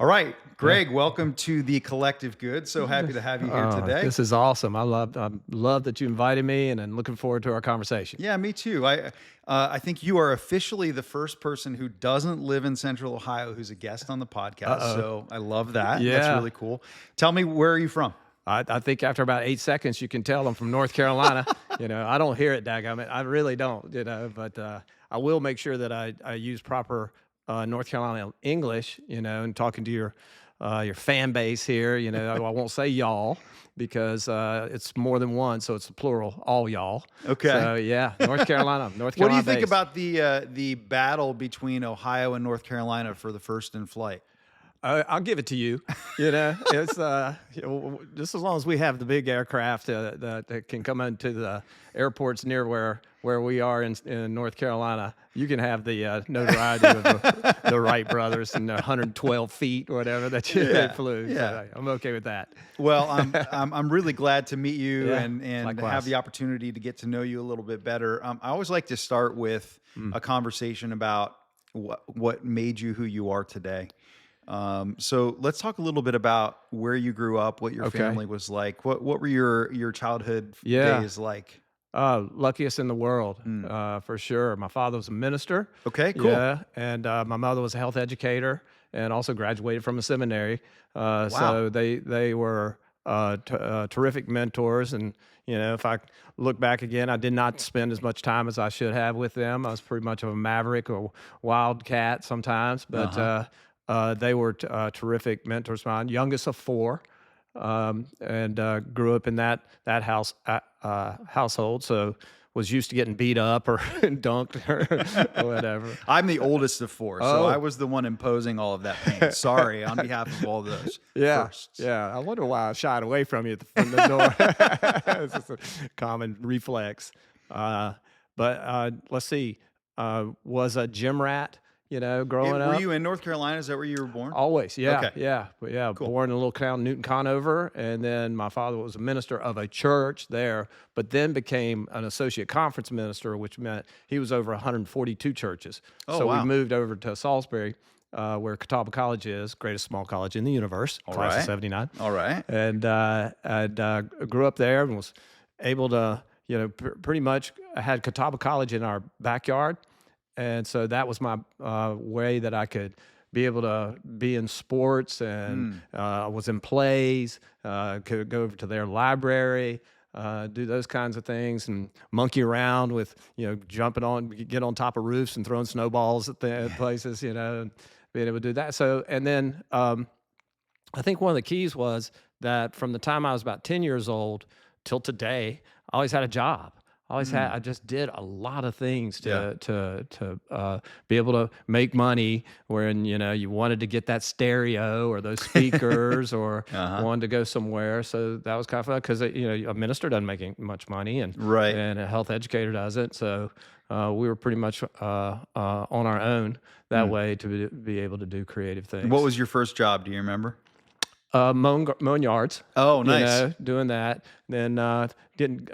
All right, Yeah. Greg, welcome to the Collective Good. So happy to have you here today. This is awesome. I love that you invited me, and I'm looking forward to our conversation. Yeah, me too. I think you are officially the first person who doesn't live in Central Ohio who's a guest on the podcast. Uh-oh. So I love that. That's Yeah. really cool. Tell me, where are you from? I think after about 8 seconds, you can tell I'm from North Carolina. I don't hear it, daggum. I really don't, but I will make sure that I use proper North Carolina English, and talking to your fan base here. I won't say y'all because it's more than one, so it's a plural, all y'all. Okay. So yeah, North Carolina, North What do Carolina you think based. about the battle between Ohio and North Carolina for the first in flight? I'll give it to you. It's just as long as we have the big aircraft that can come into the airports near where we are in North Carolina, you can have the notoriety of the Wright brothers and the 112 feet or whatever that they flew. Yeah. So I'm okay with that. Well, I'm really glad to meet you Yeah, and likewise. have the opportunity to get to know you a little bit better. I always like to start with a conversation about what made you who you are today. So let's talk a little bit about where you grew up, what your Okay. family was like. What were your childhood Yeah. days like? Luckiest in the world, for sure. My father was a minister. Okay, cool. Yeah, and my mother was a health educator and also graduated from a seminary. So they were terrific mentors. And if I look back again, I did not spend as much time as I should have with them. I was pretty much of a maverick or wildcat sometimes, but they were terrific mentors of mine. Youngest of four. And grew up in that household, so was used to getting beat up or dunked or whatever. I'm the oldest of four, so I was the one imposing all of that pain. Sorry on behalf of all those Yeah, firsts. yeah. I wonder why I shied away from you from the door. It's just a common reflex. But let's see. Was a gym rat, growing up. Were you in North Carolina? Is that where you were born? Always, yeah, Okay. yeah, but yeah. Cool. Born in a little town, Newton Conover, and then my father was a minister of a church there, but then became an associate conference minister, which meant he was over 142 churches. Oh, So wow. we moved over to Salisbury, where Catawba College is, greatest small college in the universe, class right. of '79. All right. And I grew up there and was able to, pretty much had Catawba College in our backyard. And so that was my way that I could be able to be in sports and was in plays, could go over to their library, do those kinds of things and monkey around with, get on top of roofs and throwing snowballs at the places, and being able to do that. So, and then I think one of the keys was that from the time I was about 10 years old till today, I always had a job. I just did a lot of things to be able to make money. When you wanted to get that stereo or those speakers, or wanted to go somewhere. So that was kind of fun because a minister doesn't make much money, and Right. and a health educator doesn't. So we were pretty much on our own that way to be able to do creative things. What was your first job? Do you remember? Mowing yards? Oh, nice. Doing that. Then getting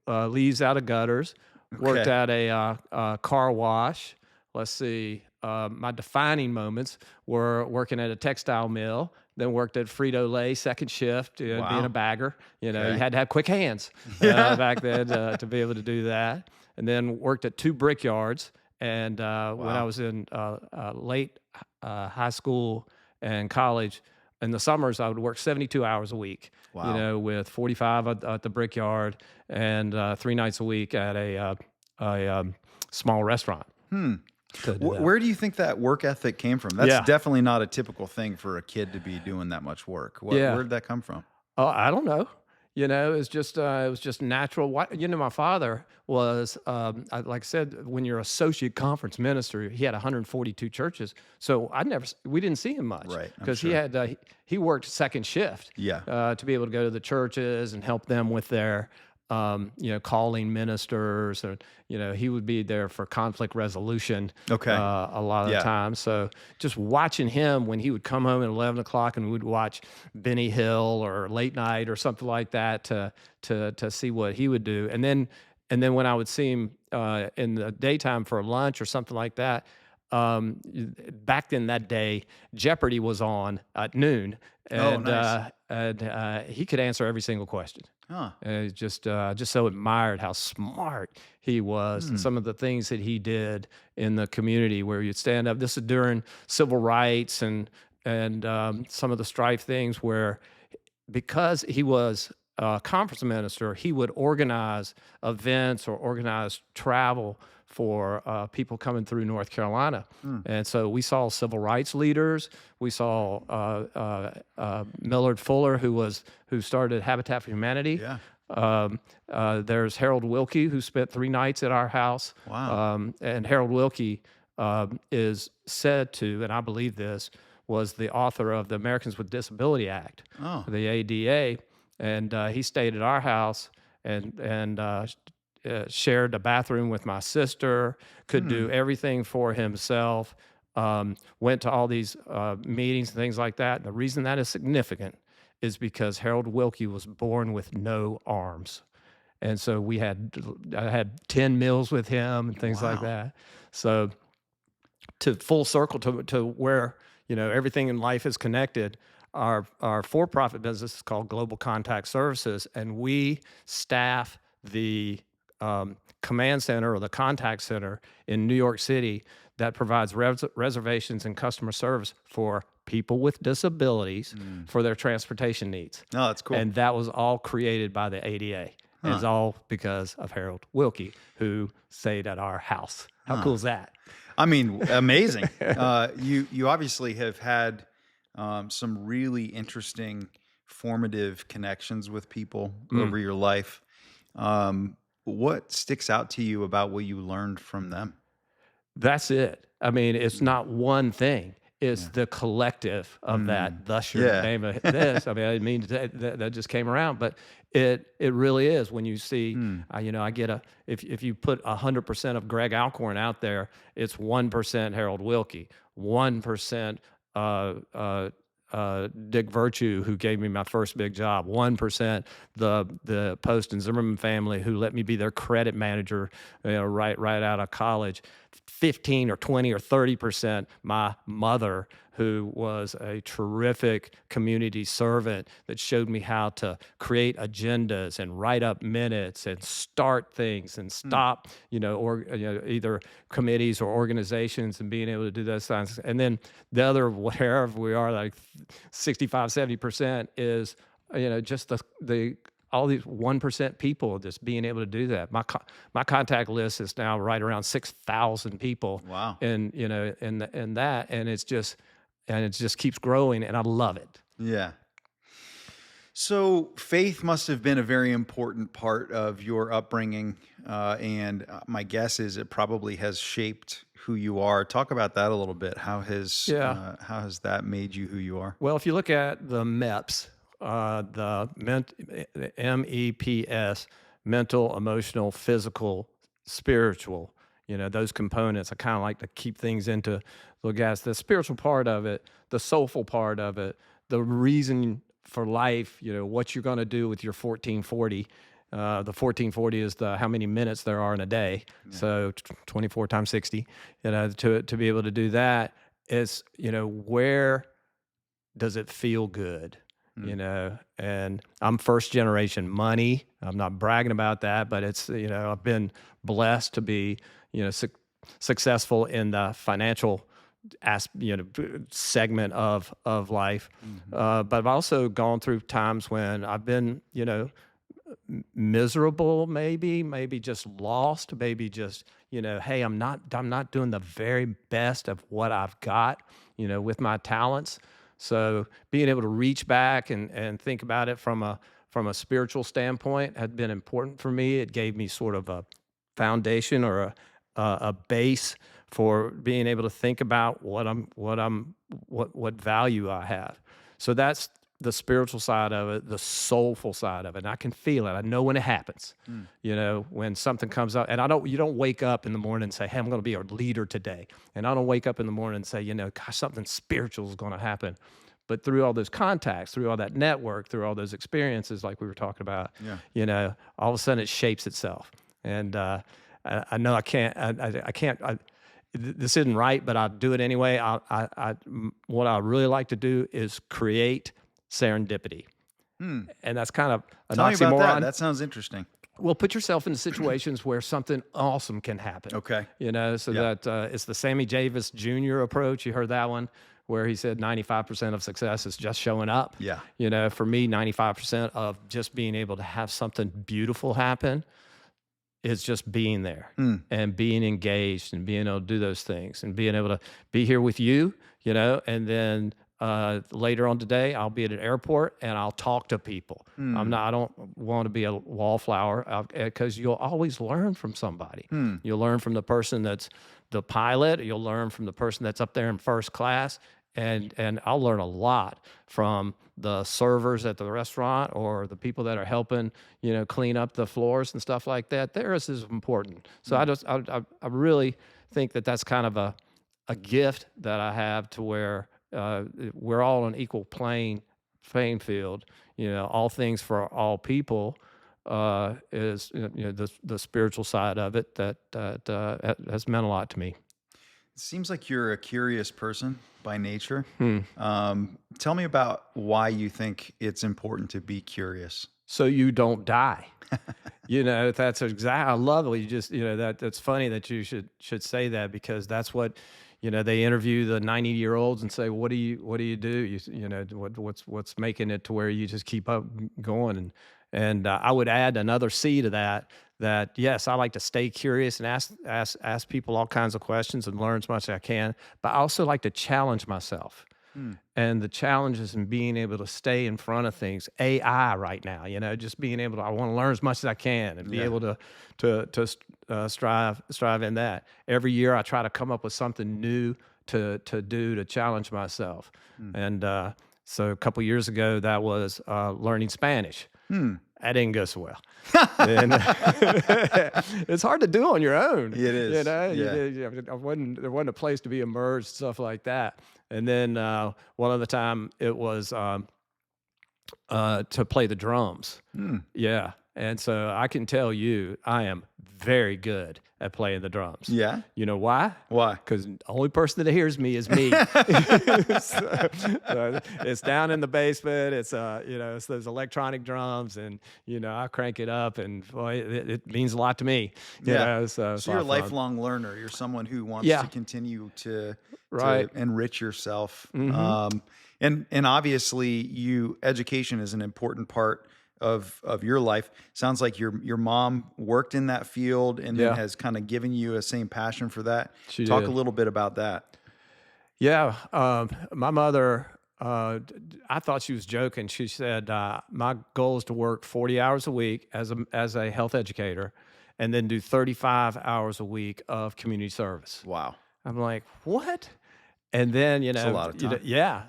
leaves out of gutters. Worked Okay. at a car wash. Let's see. My defining moments were working at a textile mill. Then worked at Frito-Lay second shift, Wow. being a bagger. You Okay. had to have quick hands back then to be able to do that. And then worked at two brickyards. And when I was in late high school and college, in the summers, I would work 72 hours a week, Wow. with 45 at the brickyard and 3 nights a week at a small restaurant. To do that. Where do you think that work ethic came from? That's Yeah. definitely not a typical thing for a kid to be doing that much work. Yeah. Where did that come from? Oh, I don't know. It was just natural. My father was, like I said, when you're associate conference minister, he had 142 churches. So we didn't see him much, Right, I'm because sure. he worked second shift, Yeah. to be able to go to the churches and help them with their, calling ministers, or he would be there for conflict resolution. Okay. A lot of Yeah. the time. So just watching him when he would come home at 11 o'clock and we would watch Benny Hill or Late Night or something like that to see what he would do. And then when I would see him in the daytime for lunch or something like that, back in that day, Jeopardy was on at noon, Oh, and nice. he could answer every single question. Huh. Just so admired how smart he was and Hmm. some of the things that he did in the community where you'd stand up. This is during civil rights and some of the strife things where because he was a conference minister, he would organize events or organize travel for people coming through North Carolina. Hmm. And so we saw civil rights leaders. We saw Millard Fuller, who started Habitat for Humanity. Yeah. There's Harold Wilkie, who spent 3 nights at our house. Wow. And Harold Wilkie is said to, and I believe this, was the author of the Americans with Disability Act, Oh. the ADA, and he stayed at our house and shared a bathroom with my sister. Could Hmm. do everything for himself. Went to all these meetings and things like that. And the reason that is significant is because Harold Wilkie was born with no arms. And so I had 10 meals with him and things like Wow. that. So to full circle to where, everything in life is connected, our for-profit business is called Global Contact Services, and we staff the command center or the contact center in New York City that provides reservations and customer service for people with disabilities Hmm. for their transportation needs. Oh, that's cool. And that was all created by the ADA. And it's Huh. all because of Harold Wilkie, who stayed at our house. How Huh. cool is that? I mean, amazing. You obviously have had some really interesting formative connections with people Mm. over your life. What sticks out to you about what you learned from them? That's it. I mean, it's Mm. not one thing. It's Yeah. the collective of Mm. that. Thus, your Yeah. name of this. I mean, I didn't mean that just came around, but it really is. When you see, Hmm. I get if you put 100% of Greg Alcorn out there, it's 1% Harold Wilkie, 1% Dick Virtue, who gave me my first big job, 1% the Post and Zimmerman family, who let me be their credit manager, right out of college. 15 or 20 or 30% my mother, who was a terrific community servant that showed me how to create agendas and write up minutes and start things and Hmm. stop, either committees or organizations and being able to do those things. And then the other, wherever we are, like 65, 70% is, just the all these 1% people just being able to do that. My contact list is now right around 6,000 people, Wow. and in that, and it just keeps growing, and I love it. Yeah. So faith must have been a very important part of your upbringing, and my guess is it probably has shaped who you are. Talk about that a little bit. Yeah. How has that made you who you are? Well, if you look at the MEPS, MEPS, mental, emotional, physical, spiritual, those components, I kind of like to keep things into little guys. The spiritual part of it, the soulful part of it, the reason for life, what you're going to do with your 1440. The 1440 is how many minutes there are in a day. Yeah. So 24 times 60, to be able to do that is, where does it feel good? Mm. And I'm first generation money. I'm not bragging about that, but it's, I've been blessed to be, successful in the financial segment of life. Mhm. But I've also gone through times when I've been, miserable, maybe just lost, maybe just, hey, I'm not doing the very best of what I've got, with my talents. So being able to reach back and think about it from a spiritual standpoint had been important for me. It gave me sort of a foundation or a base for being able to think about what value I have. So that's the spiritual side of it, the soulful side of it. And I can feel it. I know when it happens. Mm. When something comes up, and you don't wake up in the morning and say, "Hey, I'm going to be a leader today." And I don't wake up in the morning and say, "Gosh, something spiritual is going to happen." But through all those contacts, through all that network, through all those experiences, like we were talking about, Yeah. all of a sudden it shapes itself. And I know I can't. this isn't right, but I'll do it anyway. What I really like to do is create serendipity. Hmm. And that's kind of an Tell me about that. oxymoron. That sounds interesting. Well, put yourself into situations where something awesome can happen. Okay. So Yeah. that it's the Sammy Davis Jr. approach. You heard that one, where he said 95% of success is just showing up. Yeah. For me, 95% of just being able to have something beautiful happen is just being there and being engaged and being able to do those things and being able to be here with you, and then later on today, I'll be at an airport and I'll talk to people. I don't want to be a wallflower because you'll always learn from somebody. You'll learn from the person that's the pilot. You'll learn from the person that's up there in first class. And I'll learn a lot from the servers at the restaurant or the people that are helping, clean up the floors and stuff like that. Theirs is important. So I really think that that's kind of a gift that I have to where we're all on equal playing field. All things for all people is the spiritual side of it that has meant a lot to me. It seems like you're a curious person by nature. Hmm. Tell me about why you think it's important to be curious. So you don't die. That's exactly. I love it. You just, that's funny that you should say that because that's what, they interview the 90-year-olds and say, what do you do? What's making it to where you just keep up going? And I would add another C to that yes, I like to stay curious and ask people all kinds of questions and learn as much as I can, but I also like to challenge myself. And the challenge is in being able to stay in front of things. AI right now, just being able to, I want to learn as much as I can and be able to strive in that. Every year I try to come up with something new to do to challenge myself. And so a couple years ago, that was learning Spanish. That didn't go so well. And it's hard to do on your own. It is. There wasn't a place to be immersed, stuff like that. And then one other time it was to play the drums. Yeah. And so I can tell you, I am very good at playing the drums. Yeah. You know why? Why? Because the only person that hears me is me. So it's down in the basement. It's it's those electronic drums, and I crank it up, and boy, it means a lot to me. So you're a lifelong learner. You're someone who wants to continue to enrich yourself. And obviously, education is an important part of your life. Sounds like your mom worked in that field and then has kind of given you a same passion for that. Talk a little bit about that. Yeah. My mother, I thought she was joking. She said, my goal is to work 40 hours a week as a health educator and then do 35 hours a week of community service. Wow. I'm like, what? And then, That's a lot of time.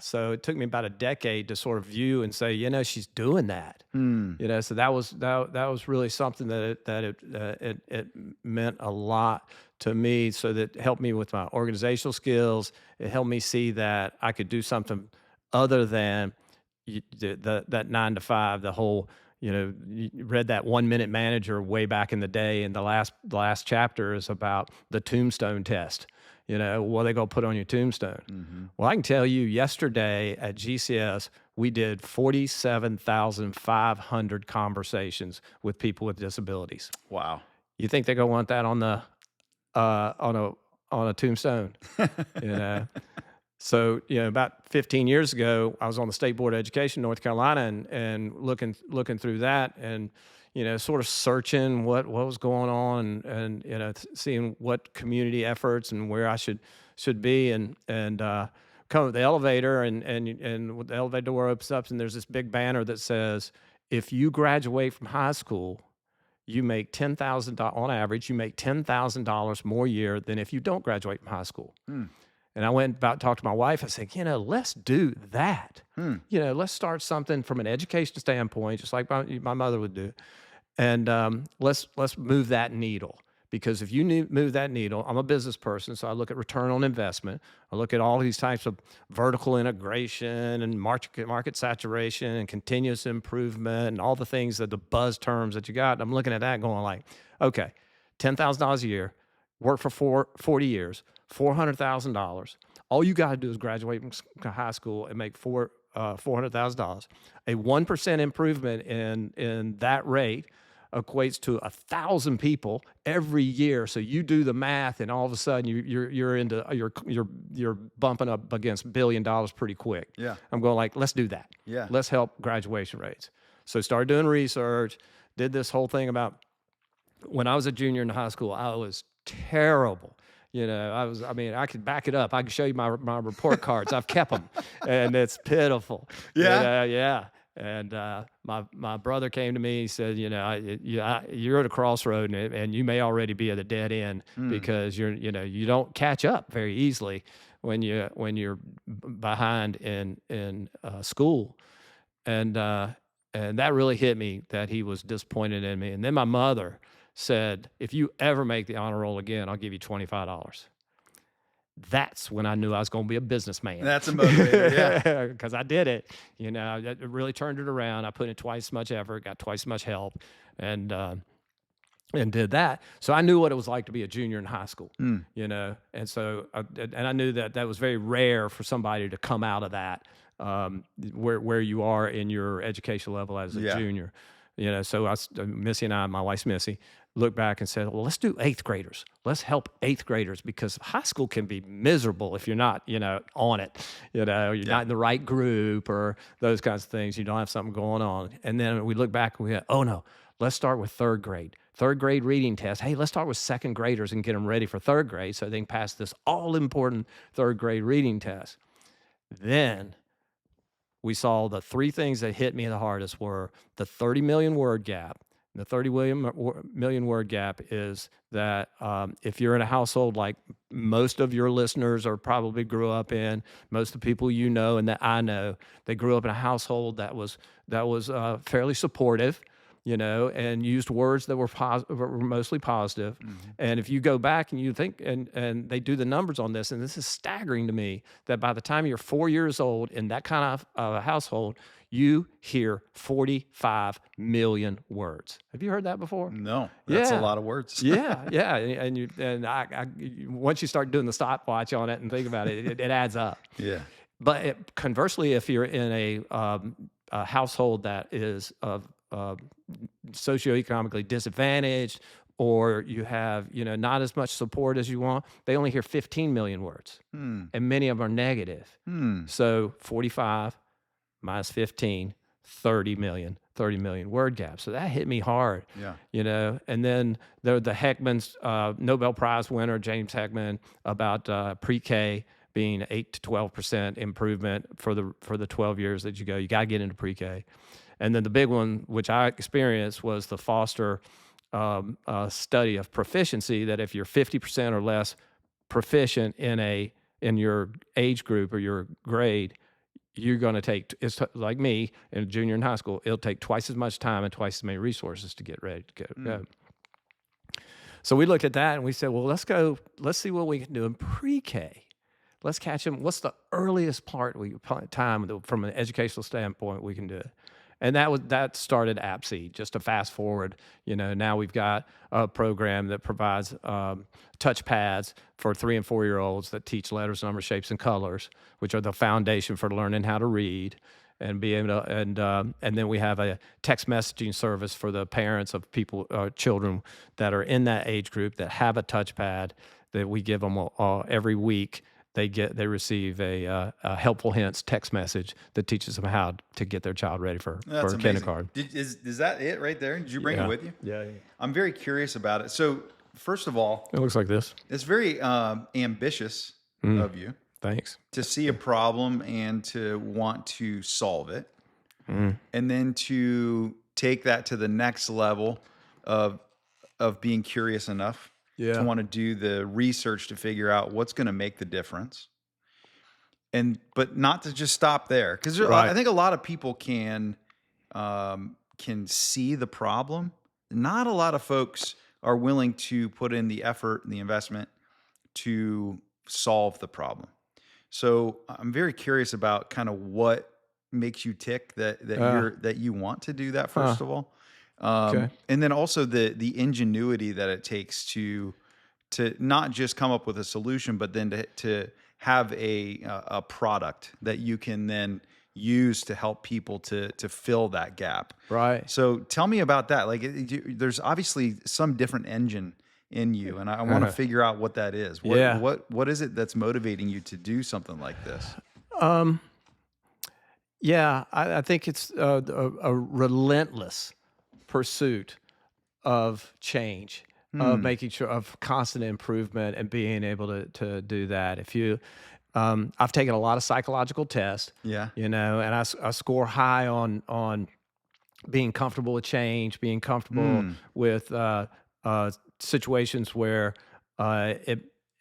so it took me about a decade to sort of view and say, she's doing that. So that was really something that it meant a lot to me. So that helped me with my organizational skills. It helped me see that I could do something other than that 9 to 5. The whole, you read that 1 Minute Manager way back in the day, and the last chapter is about the tombstone test. What are they going to put on your tombstone? Well, I can tell you yesterday at GCS, we did 47,500 conversations with people with disabilities. Wow. You think they're going to want that on a tombstone? So, about 15 years ago, I was on the State Board of Education, North Carolina, and looking through that and, sort of searching what was going on and seeing what community efforts and where I should be and come with the elevator and the elevator door opens up and there's this big banner that says, if you graduate from high school, you make $10,000 on average. You make $10,000 more a year than if you don't graduate from high school. And I went about to talk to my wife. I said, let's do that. Let's start something from an education standpoint, just like my mother would do. And let's move that needle. Because if you move that needle, I'm a business person, so I look at return on investment. I look at all these types of vertical integration and market saturation and continuous improvement and all the things that the buzz terms that you got. I'm looking at that going like, okay, $10,000 a year. work for 40 years, $400,000. All you got to do is graduate from high school and make $400,000. A 1% improvement in that rate equates to 1,000 people every year. So you do the math, and all of a sudden you're bumping up against $1 billion pretty quick. Yeah. I'm going like, let's do that. Yeah. Let's help graduation rates. So started doing research, did this whole thing about when I was a junior in high school, I was terrible. I could back it up. I can show you my report cards. I've kept them, and it's pitiful. Yeah. Yeah. And my brother came to me. He said, you're at a crossroad, and you may already be at a dead end because you don't catch up very easily when you're behind in school, and that really hit me that he was disappointed in me. And then my mother said, if you ever make the honor roll again, I'll give you $25. That's when I knew I was going to be a businessman. That's a motivator, yeah. Because I did it. It really turned it around. I put in twice as much effort, got twice as much help, and did that. So I knew what it was like to be a junior in high school, And so, and I knew that was very rare for somebody to come out of that, where you are in your educational level as a junior. So Missy and I, my wife's Missy, looked back and said, well, let's do 8th graders. Let's help 8th graders because high school can be miserable if you're not, on it. You're not in the right group or those kinds of things. You don't have something going on. And then we look back and we go, oh no, let's start with 3rd grade. 3rd grade reading test. Hey, let's start with 2nd graders and get them ready for 3rd grade so they can pass this all-important 3rd grade reading test. Then we saw the 3 things that hit me the hardest were the 30 million word gap. The 30 million word gap is that if you're in a household like most of your listeners are probably grew up in, most of the people and that I know, they grew up in a household that was fairly supportive, and used words that were mostly positive. Mm-hmm. And if you go back and you think, and they do the numbers on this, and this is staggering to me, that by the time you're 4 years old in that kind of household, you hear 45 million words. Have you heard that before? No, that's a lot of words. Yeah. And I once you start doing the stopwatch on it and think about it, it adds up. Yeah. But conversely, if you're in a household that is socioeconomically disadvantaged, or you have not as much support as you want, they only hear 15 million words, and many of them are negative. So 45 minus 15, 30 million word gap. So that hit me hard. Yeah. And then the Heckman's Nobel Prize winner, James Heckman, about pre-K being 8 to 12% improvement for the 12 years that you go. You got to get into pre-K. And then the big one, which I experienced, was the Foster study of proficiency, that if you're 50% or less proficient in your age group or your grade, you're going to take, it's like me in a junior in high school, it'll take twice as much time and twice as many resources to get ready to go. So we looked at that and we said, well, let's see what we can do in pre-K. Let's catch them. What's the earliest time from an educational standpoint we can do it? And that started AppSeed. Just to fast forward, now we've got a program that provides touch pads for 3 and 4 year olds that teach letters, numbers, shapes, and colors, which are the foundation for learning how to read and be able to. And then we have a text messaging service for the parents of children that are in that age group that have a touch pad that we give them every week. They receive a helpful hints text message that teaches them how to get their child ready for kindergarten. Is that it right there? Did you bring it with you? Yeah. I'm very curious about it. So first of all, it looks like this. It's very ambitious of you. Thanks. To see a problem and to want to solve it, and then to take that to the next level of being curious enough. To want to do the research to figure out what's going to make the difference, but not to just stop there, because I think a lot of people can see the problem. Not a lot of folks are willing to put in the effort and the investment to solve the problem. So I'm very curious about kind of what makes you tick that you want to do that first of all. And then also the ingenuity that it takes to to not just come up with a solution, but then to have a product that you can then use to help people to fill that gap. Right. So tell me about that. Like, there's obviously some different engine in you, and I want to figure out what that is. Yeah. What is it that's motivating you to do something like this? Um, yeah, I think it's a relentless pursuit of change, of Hmm. making sure of constant improvement and being able to do that. If you, I've taken a lot of psychological tests, Yeah. and I score high on being comfortable with change, being comfortable Hmm. with situations where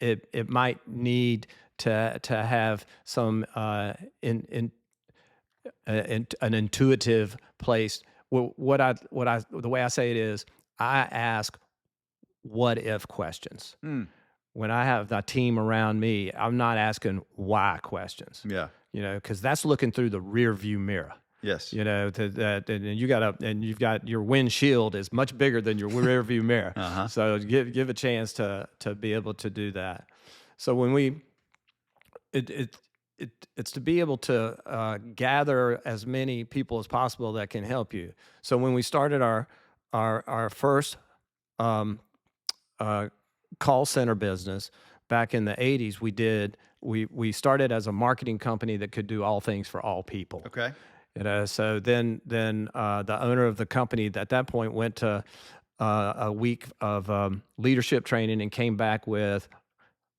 it might need to have some an intuitive place. Well, the way I say it is, I ask what if questions. Hmm. When I have the team around me, I'm not asking why questions, Yeah. because that's looking through the rear view mirror. Yes. And you've got your windshield is much bigger than your rear view mirror. Uh-huh. So give a chance to be able to do that. So when we it it it's to be able to gather as many people as possible that can help you. So when we started our first um, uh, call center business back in the '80s, we started as a marketing company that could do all things for all people. Okay. So then the owner of the company at that point went to a week of leadership training and came back with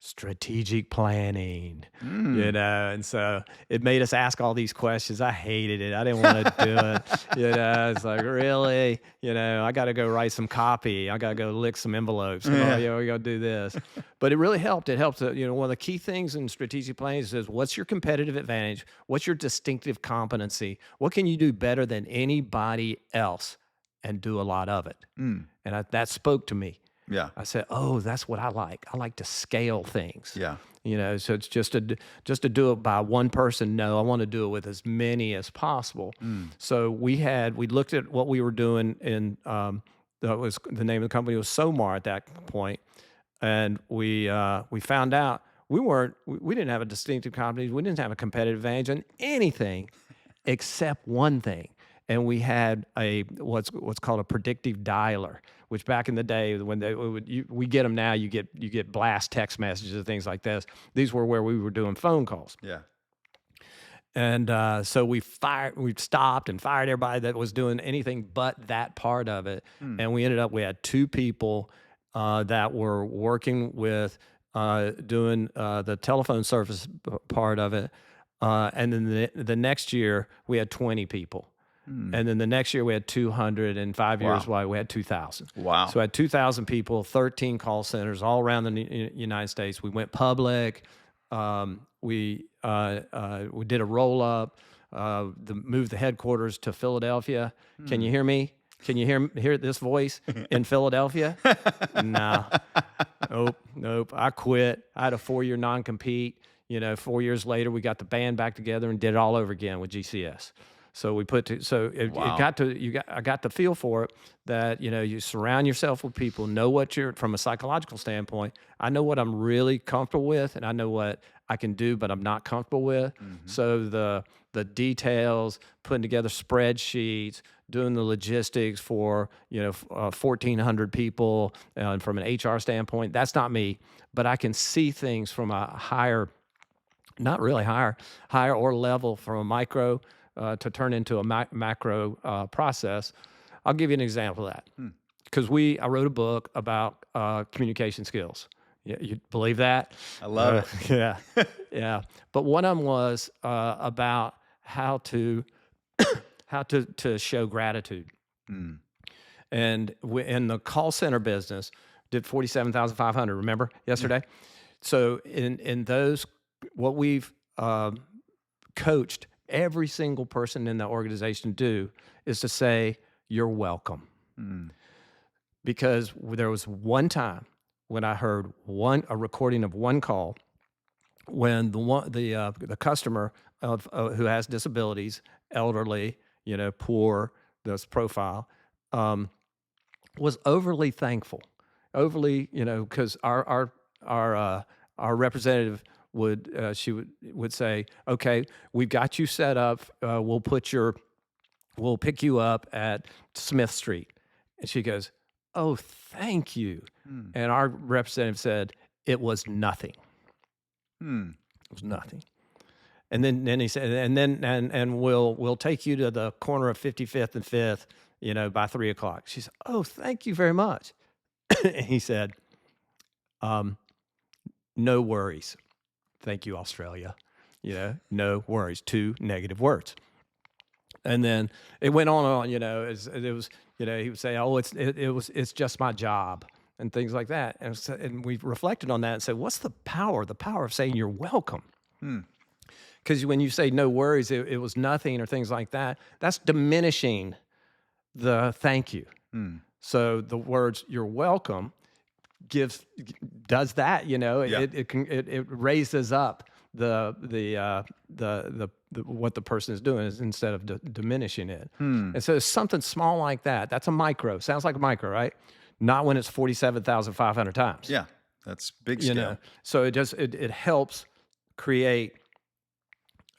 strategic planning, Hmm. and so it made us ask all these questions. I hated it. I didn't want to do it. It's like, really, I got to go write some copy. I got to go lick some envelopes. Come on, Yeah. we got to do this. But it really helped. It helped. One of the key things in strategic planning is what's your competitive advantage? What's your distinctive competency? What can you do better than anybody else and do a lot of it? Hmm. And that spoke to me. Yeah. I said, "Oh, that's what I like. I like to scale things." Yeah. So it's just to do it by one person. No, I want to do it with as many as possible. Hmm. So we looked at what we were doing, and that was the name of the company was Somar at that point, and we found out we didn't have a distinctive company. We didn't have a competitive advantage on anything except one thing. And we had what's called a predictive dialer, which back in the day when we get them now, you get blast text messages and things like this. These were where we were doing phone calls. Yeah. And so we stopped and fired everybody that was doing anything but that part of it. Hmm. And we had two people that were working with doing the telephone service part of it. And then the next year we had 20 people. Hmm. And then the next year we had 200, and 5 years Wow. we had 2,000. Wow. So I had 2,000 people, 13 call centers all around the United States. We went public. We did a roll up, moved the headquarters to Philadelphia. Can you hear me? Can you hear this voice in Philadelphia? No. Nope. I quit. I had a 4-year non-compete. 4 years later, we got the band back together and did it all over again with GCS. So Wow. I got the feel for it that, you surround yourself with people, know what you're, from a psychological standpoint, I know what I'm really comfortable with and I know what I can do, but I'm not comfortable with. Mm-hmm. So the details, putting together spreadsheets, doing the logistics for, 1,400 people from an HR standpoint, that's not me, but I can see things from a not really higher or level from a micro to turn into a macro process. I'll give you an example of that. Because I wrote a book about communication skills. You believe that? I love it. Yeah, yeah. But one of them was about how to show gratitude. Hmm. And in the call center business, did 47,500. Remember yesterday? So in those, what we've coached every single person in the organization do is to say, "You're welcome." Hmm. Because there was one time when I heard a recording of one call when the customer who has disabilities, elderly, poor, this profile, was overly thankful. overly, because our representative would say, okay, we've got you set up. We'll pick you up at Smith Street. And she goes, oh, thank you. Hmm. And our representative said, it was nothing. Hmm. It was nothing. And then he said, and we'll take you to the corner of 55th and 5th, by 3:00. She said, oh, thank you very much. And he said, no worries. Thank you, Australia. No worries. 2 negative words. And then it went on and on, it was, he would say, oh, it's just my job and things like that. And we reflected on that and said, what's the power? The power of saying you're welcome. Hmm. Because when you say no worries, it was nothing or things like that, that's diminishing the thank you. Hmm. So the words "you're welcome" does that. It raises up the what the person is doing instead of diminishing it. And so something small like that. That's a micro. Sounds like a micro, right? Not when it's 47,500 times. Yeah, that's big scale. So it helps create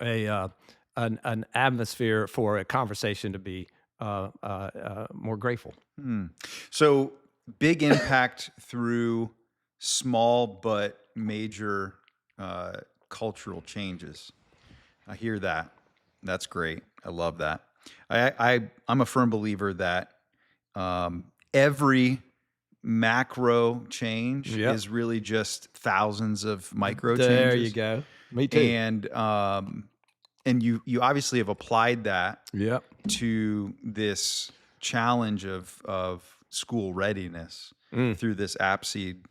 an atmosphere for a conversation to be more grateful. So big impact through small but major cultural changes. I hear that. That's great. I love that. I'm a firm believer that every macro change is really just thousands of micro changes. There you go. Me too. And you obviously have applied that Yep. to this challenge of school readiness through this AppSeed.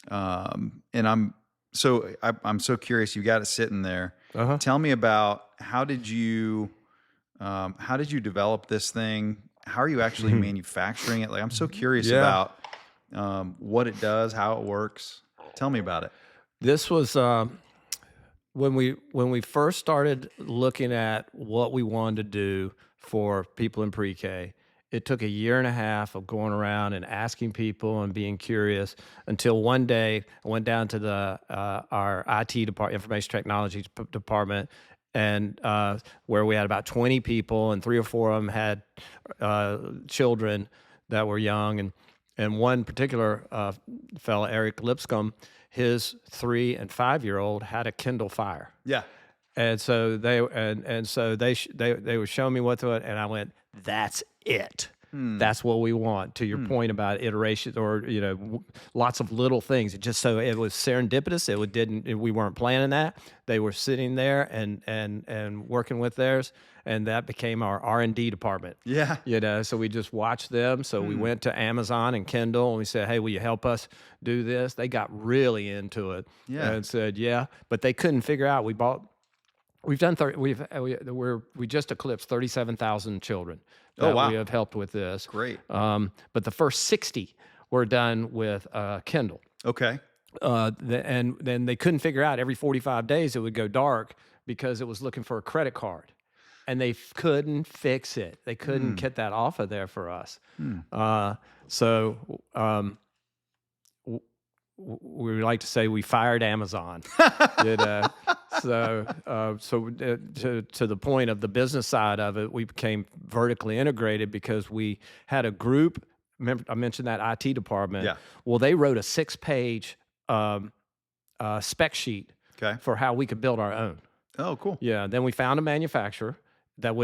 And I'm so curious. You got it sitting there. Tell me about how did you develop this thing? How are you actually manufacturing it? Like, I'm so curious about what it does, how it works. Tell me about it. This was when we first started looking at what we wanted to do for people in pre-K. It took 1.5 years of going around and asking people and being curious until one day I went down to our IT department, information technology department, and where we had about 20 people, and 3 or 4 of them had children that were young, and one particular fellow, Eric Lipscomb, his 3 and 5-year-old had a Kindle Fire. Yeah. And so they were showing me what to it, and I went, "That's it. That's what we want." To your point about iteration, or lots of little things. It was serendipitous. We weren't planning that. They were sitting there and working with theirs, and that became our R&D department. Yeah. So we just watched them. So we went to Amazon and Kindle, and we said, "Hey, will you help us do this?" They got really into it. Yeah. And said, "Yeah," but they couldn't figure out. We just eclipsed 37,000 children that we have helped with this. Great. But the first 60 were done with Kindle. Okay. And then they couldn't figure out, every 45 days it would go dark because it was looking for a credit card. And they couldn't fix it. They couldn't get that off of there for us. We like to say we fired Amazon. To the point of the business side of it, we became vertically integrated because we had a group. Remember, I mentioned that IT department. Yeah. Well, they wrote a 6-page spec sheet for how we could build our own. Oh, cool. Yeah. Then we found a manufacturer that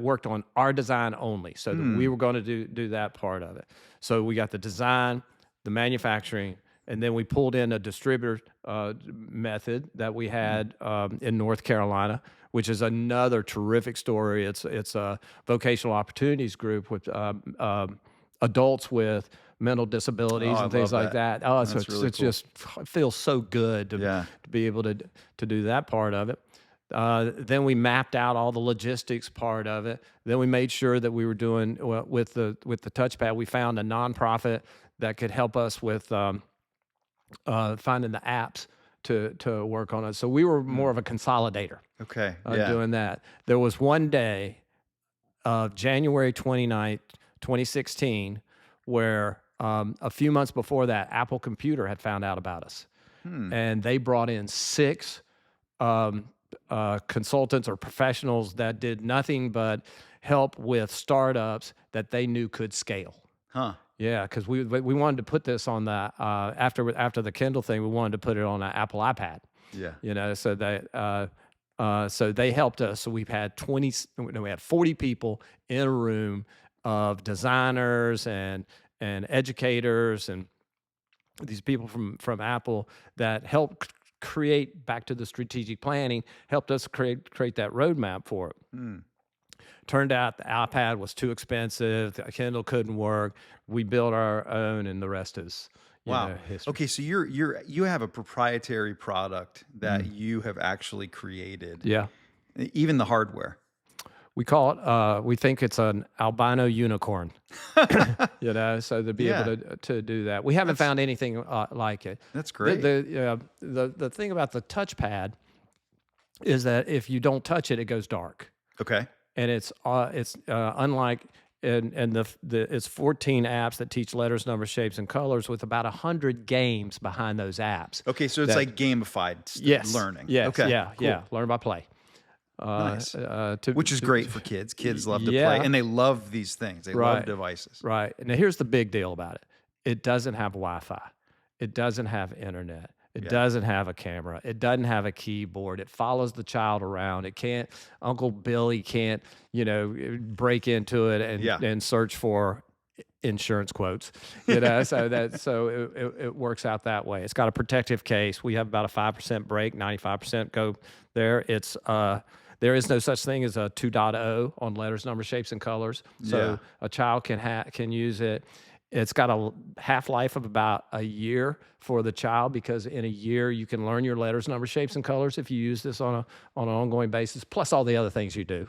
worked on our design only, so that we were going to do that part of it. So we got the design, the manufacturing, and then we pulled in a distributor method that we had in North Carolina, which is another terrific story. It's a vocational opportunities group with adults with mental disabilities and things like that. Oh, so it's just feels so good to be able to do that part of it. Then we mapped out all the logistics part of it. Then we made sure that we were doing with the touchpad. We found a nonprofit that could help us with finding the apps to work on it. So we were more of a consolidator. Okay. Doing that. There was one day of January 29th, 2016, where a few months before that, Apple Computer had found out about us, and they brought in 6 consultants or professionals that did nothing but help with startups that they knew could scale. Huh. Yeah, because we wanted to put this on the after the Kindle thing, we wanted to put it on an Apple iPad. Yeah. So they helped us. So we had 40 people in a room of designers and educators and these people from Apple that helped create, back to the strategic planning, helped us create that roadmap for it. Turned out the iPad was too expensive. The Kindle couldn't work. We built our own, and the rest is history. Okay, so you have a proprietary product that you have actually created. Yeah. Even the hardware. We call it, we think it's an albino unicorn, so to be able to do that. We haven't found anything like it. That's great. The thing about the touchpad is that if you don't touch it, it goes dark. Okay. And it's unlike, it's 14 apps that teach letters, numbers, shapes, and colors with about 100 games behind those apps. Okay, so it's like gamified learning. Yes, okay, yeah, cool. yeah. Learn by play. Nice. Which is great for kids. Kids love to play, and they love these things. They love devices. Right. Now, here's the big deal about it. It doesn't have Wi-Fi. It doesn't have internet. It doesn't have a camera. It doesn't have a keyboard. It follows the child around. It can't, Uncle Billy can't, break into it and search for insurance quotes, so it works out that way. It's got a protective case. We have about a 5% break, 95% go there. It's, there is no such thing as a 2.0 on letters, numbers, shapes, and colors. So a child can use it. It's got a half-life of about a year for the child, because in a year you can learn your letters, numbers, shapes, and colors if you use this on an ongoing basis, plus all the other things you do.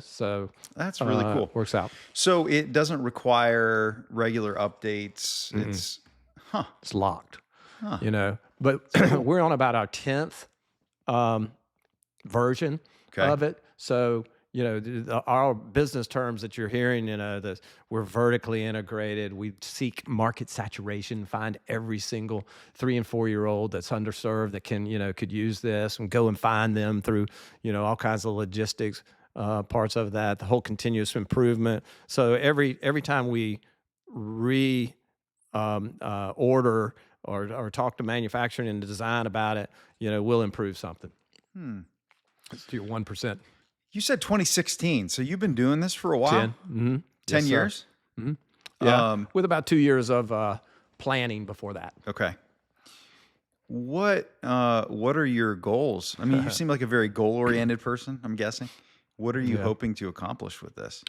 So that's really cool. Works out. So it doesn't require regular updates. It's locked. But we're on about our 10th version of it. So our business terms that you're hearing, we're vertically integrated. We seek market saturation, find every single 3 and 4-year-old that's underserved that could use this, and go and find them through, all kinds of logistics parts of that, the whole continuous improvement. So every time we order or talk to manufacturing and design about it, we'll improve something. It's to your 1%. You said 2016, so you've been doing this for a while? 10. 10 years? Yeah, with about 2 years of planning before that. Okay. What are your goals? I mean, you seem like a very goal-oriented person, I'm guessing. What are you hoping to accomplish with this?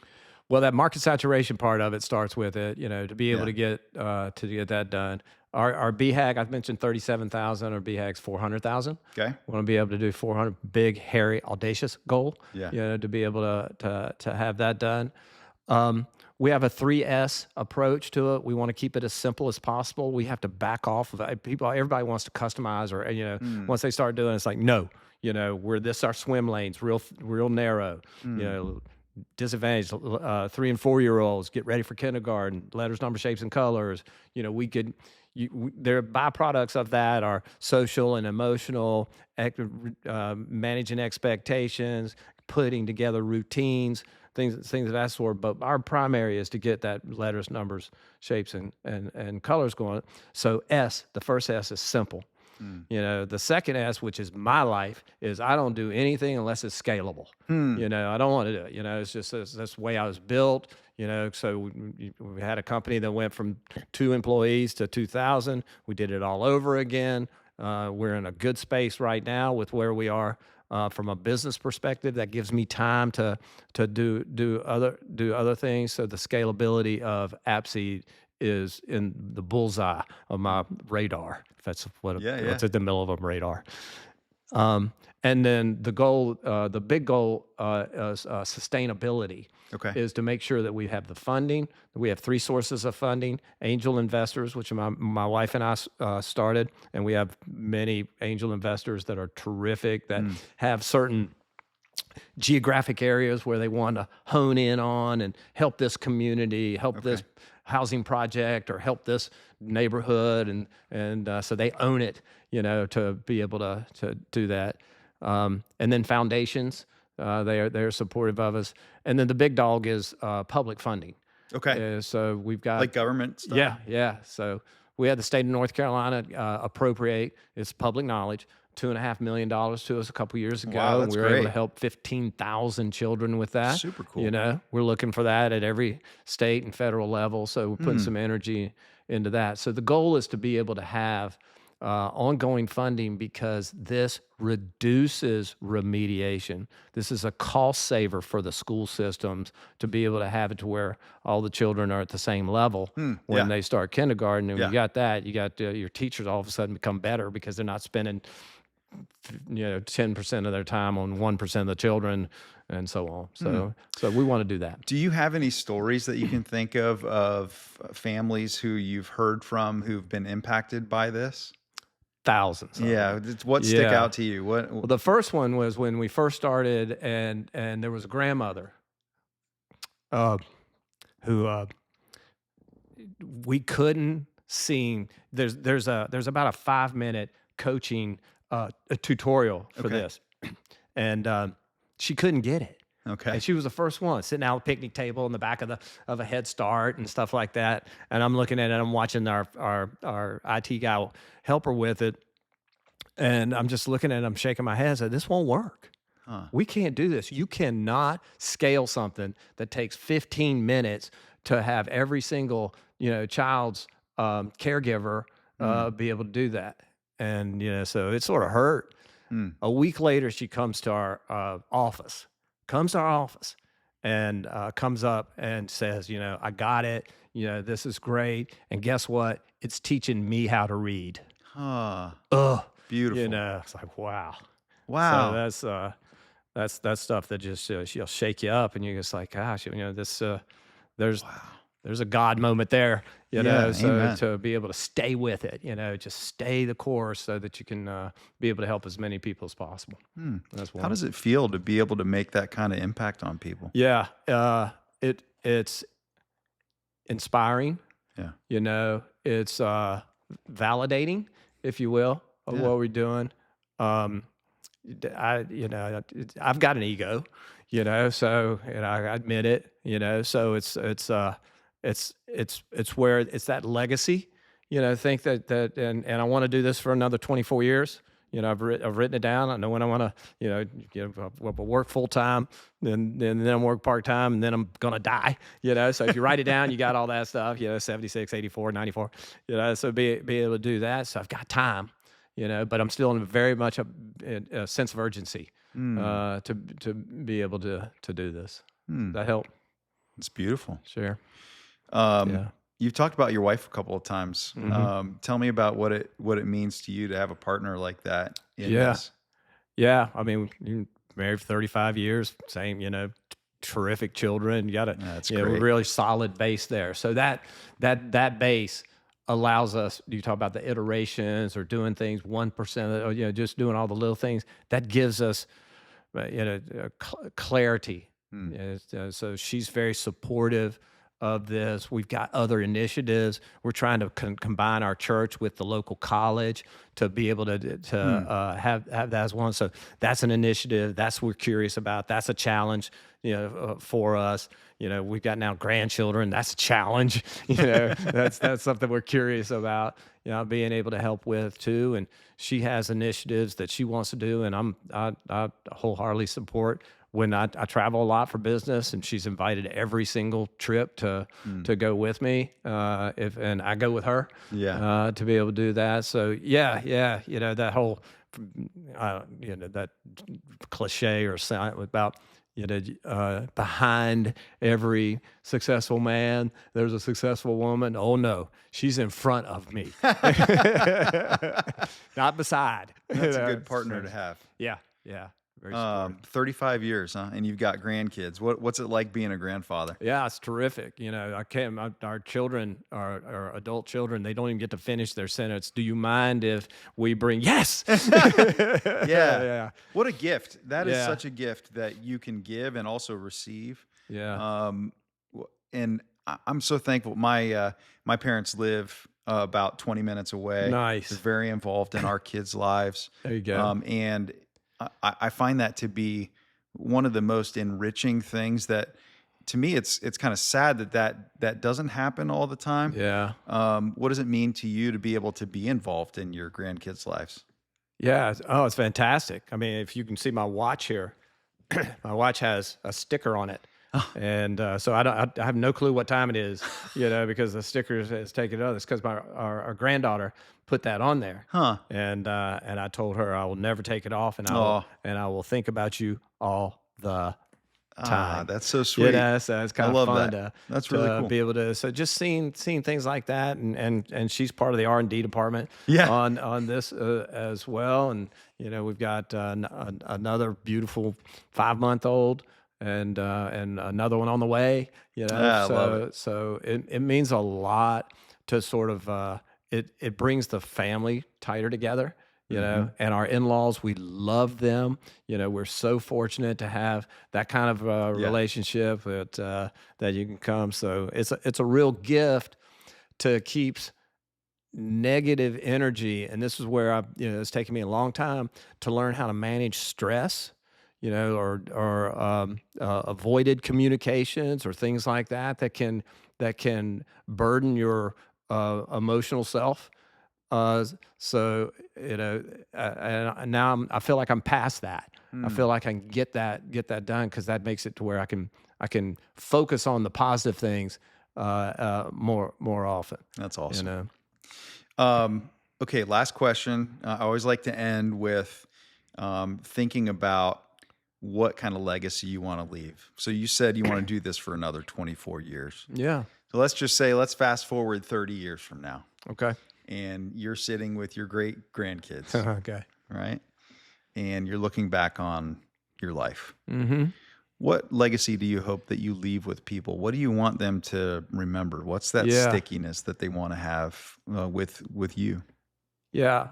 Well, that market saturation part of it starts with it, to be able to get that done. Our BHAG, I've mentioned 37,000. Our BHAG's 400,000. Okay. We want to be able to do 400, big, hairy, audacious goal. Yeah. To be able to have that done. We have a 3S approach to it. We want to keep it as simple as possible. We have to back off of people. Everybody wants to customize, or once they start doing it, it's like, no, our swim lanes, real narrow. Disadvantaged 3 and 4-year-olds, get ready for kindergarten, letters, numbers, shapes, and colors. Their byproducts of that are social and emotional, managing expectations, putting together routines, things of that sort. But our primary is to get that letters, numbers, shapes, and colors going. So the first S is simple. The second S, which is my life, is I don't do anything unless it's scalable. I don't want to do it. It's just that's the way I was built. So we had a company that went from 2 employees to 2,000. We did it all over again. We're in a good space right now with where we are from a business perspective. That gives me time to do other things. So the scalability of AppSeed is in the bullseye of my radar. If that's what's at the middle of a radar. And then the goal, the big goal, is sustainability. Okay. Is to make sure that we have the funding. We have 3 sources of funding: angel investors, which my wife and I started, and we have many angel investors that are terrific, that have certain geographic areas where they want to hone in on and help this community, help housing project or help this neighborhood, and so they own it, to be able to do that. And then foundations, they're supportive of us. And then the big dog is public funding. Okay. So we've got Like government stuff? yeah, yeah. So we had the state of North Carolina appropriate, it's public knowledge, $2.5 million to us a couple years ago. Wow, And that's we were able to great. help 15,000 children with that. Super cool. We're looking for that at every state and federal level. So we're putting Hmm. some energy into that. So the goal is to be able to have ongoing funding because this reduces remediation. This is a cost saver for the school systems to be able to have it to where all the children are at the same level when Yeah. they start kindergarten. And Yeah. you got that, you got your teachers all of a sudden become better because they're not spending 10% of their time on 1% of the children and so on. So we want to do that. Do you have any stories that you can think of families who you've heard from who've been impacted by this? Thousands of Yeah. them. What stick Yeah. out to you? What? Well, the first one was when we first started, and there was a grandmother uh, who we couldn't seem. There's about a 5 minute coaching a tutorial for Okay. this, and she couldn't get it. Okay. And she was the first one sitting out at the picnic table in the back of a Head Start and stuff like that. And I'm looking at it, I'm watching our IT guy help her with it. And I'm just looking at it, I'm shaking my head. I said, this won't work. Huh. We can't do this. You cannot scale something that takes 15 minutes to have every single, child's caregiver be able to do that. And, so it sort of hurt. Hmm. A week later, she comes to our office, and comes up and says, I got it. This is great. And guess what? It's teaching me how to read. Huh. Ugh. Beautiful. It's like, wow. Wow. So that's stuff that just she'll shake you up, and you're just like, gosh, this there's Wow. there's a God moment there, Yeah, So amen. to be able to stay with it, just stay the course so that you can be able to help as many people as possible. Hmm. That's How one. does it feel to be able to make that kind of impact on people? Yeah, it's inspiring. Yeah. It's validating, if you will, of Yeah. what we're doing. I've got an ego, so I admit it, so it's where it's that legacy, think that and I want to do this for another 24 years. I've written it down. I know when I want to, work full time, then I'm work part time, and then I'm gonna die. So if you write it down, you got all that stuff. 76, 84, 94. So be able to do that. So I've got time. But I'm still in very much a sense of urgency to be able to do this. Hmm. Does that help? It's beautiful. Sure. Um, Yeah. You've talked about your wife a couple of times. Mhm. Tell me about what it means to you to have a partner like that in Yeah. this. Yeah. I mean, you're married for 35 years, same, terrific children. You got That's a great. really solid base there. So that base allows us. You talk about the iterations or doing things 1%, or just doing all the little things. That gives us, clarity. Hmm. So she's very supportive of this. We've got other initiatives. We're trying to combine our church with the local college to be able to have that as one. So that's an initiative. That's what we're curious about. That's a challenge, for us. We've got now grandchildren. That's a challenge. That's something we're curious about. Being able to help with too. And she has initiatives that she wants to do, and I wholeheartedly support. When I travel a lot for business, and she's invited every single trip to go with me, and I go with her, Yeah. to be able to do that. So yeah, that whole, that cliche or sound about, behind every successful man, there's a successful woman. Oh no, she's in front of me, not beside. That's a good partner to have. Yeah. Very supportive. 35 years, huh? And you've got grandkids. What's it like being a grandfather? Yeah, it's terrific. I can't. Our children, our adult children, they don't even get to finish their sentence. Do you mind if we bring? Yes. Yeah. Yeah. What a gift. That is Yeah. such a gift that you can give and also receive. Yeah. And I'm so thankful. My parents live about 20 minutes away. They're Nice. very involved in our kids' lives, There you go. and I find that to be one of the most enriching things. That to me, it's kind of sad that doesn't happen all the time. Yeah. What does it mean to you to be able to be involved in your grandkids' lives? Yeah. Oh, it's fantastic. I mean, if you can see my watch here, my watch has a sticker on it. And so I have no clue what time it is, because the sticker is taken out. It's because our granddaughter put that on there, Huh? and I told her I will never take it off, and Oh, I will think about you all the ah, time. that's so sweet. So it's I kind of love fun that. That's really cool. be able to. So just seeing things like that, and she's part of the R&D department Yeah. on this as well, and we've got another beautiful 5-month-old and another one on the way. Ah, I love it. So it means a lot to sort of it brings the family tighter together. Hmm. And our in-laws, we love them. We're so fortunate to have that kind of Yeah. relationship that you can come. So it's a real gift to keep negative energy. And this is where it's taken me a long time to learn how to manage stress, or avoided communications or things like that can burden your emotional self. So and now I feel like I'm past that. I Mm, feel like I can get that done because that makes it to where I can focus on the positive things more often. that's You awesome. know. Okay, last question. I always like to end with thinking about what kind of legacy you want to leave. So you said you want to do this for another 24 years. Yeah. So let's just say, let's fast forward 30 years from now, Okay. and you're sitting with your great grandkids, Okay. right? And you're looking back on your life. Mm-hmm. What legacy do you hope that you leave with people? What do you want them to remember? What's that Yeah. stickiness that they want to have with you? Yeah.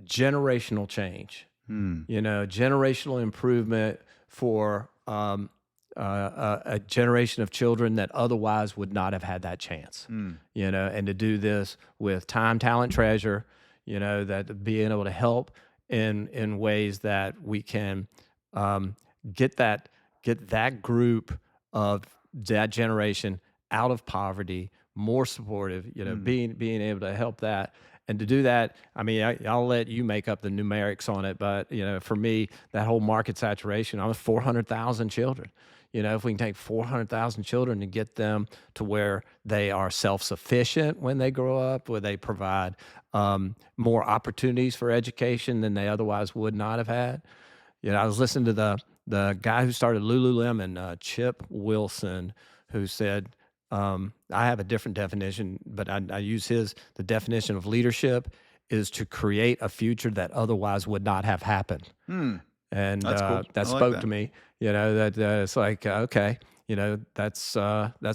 Generational change. Hmm. Generational improvement for a generation of children that otherwise would not have had that chance. Hmm. And to do this with time, talent, treasure, that being able to help in ways that we can um, get that group of that generation out of poverty, more supportive, Hmm. being able to help that. And to do that, I mean, I'll let you make up the numerics on it, but for me, that whole market saturation, I was 400,000 children. If we can take 400,000 children and get them to where they are self-sufficient when they grow up, where they provide more opportunities for education than they otherwise would not have had. I was listening to the guy who started Lululemon, Chip Wilson, who said, I have a different definition, but I use the definition of leadership is to create a future that otherwise would not have happened. Hmm. And That's cool. that I like spoke that. to me, that it's like, okay, that's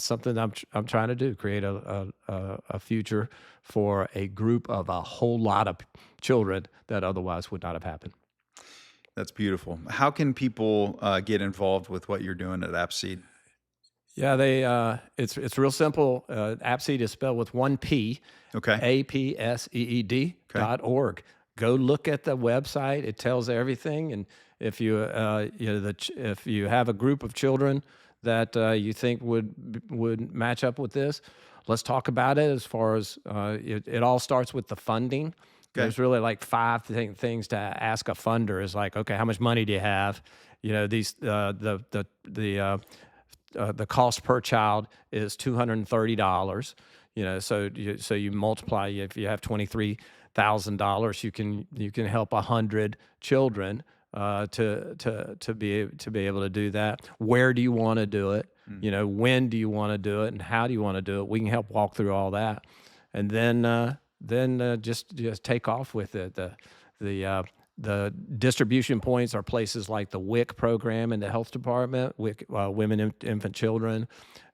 something I'm trying to do, create a future for a group of a whole lot of children that otherwise would not have happened. That's beautiful. How can people get involved with what you're doing at AppSeed? Yeah, it's real simple. AppSeed is spelled with one P, Okay. APSEED Okay. .org. Go look at the website. It tells everything. And if if you have a group of children that you think would match up with this, let's talk about it. As far as it all starts with the funding. Okay. There's really like five things to ask a funder. Is like, okay, how much money do you have? These the cost per child is $230. So you multiply. If you have $23,000, you can help 100 children to be able to do that. Where do you want to do it? Hmm. When do you want to do it, and how do you want to do it? We can help walk through all that, and then just take off with it. The distribution points are places like the WIC program in the health department, WIC, Women, Infant, Children,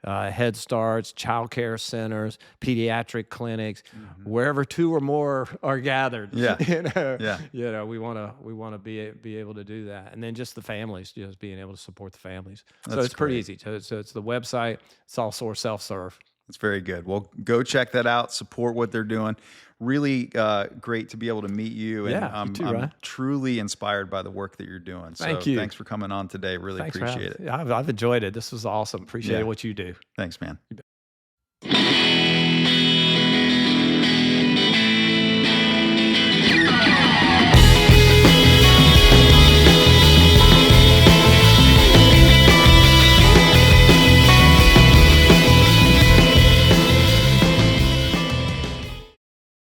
Head Starts, child care centers, pediatric clinics, wherever two or more are gathered. Yeah. Yeah. We want to be able to do that, and then just the families, just being able to support the families. So That's it's pretty great. easy. So it's the website. It's also self-serve. That's very good. Well, go check that out. Support what they're doing. Really great to be able to meet you. And Yeah, you too, I'm Ryan. truly inspired by the work that you're doing. So Thank you. thanks for coming on today. Really Thanks for appreciate having. it. I've enjoyed it. This was awesome. Appreciate Yeah. what you do. Thanks, man.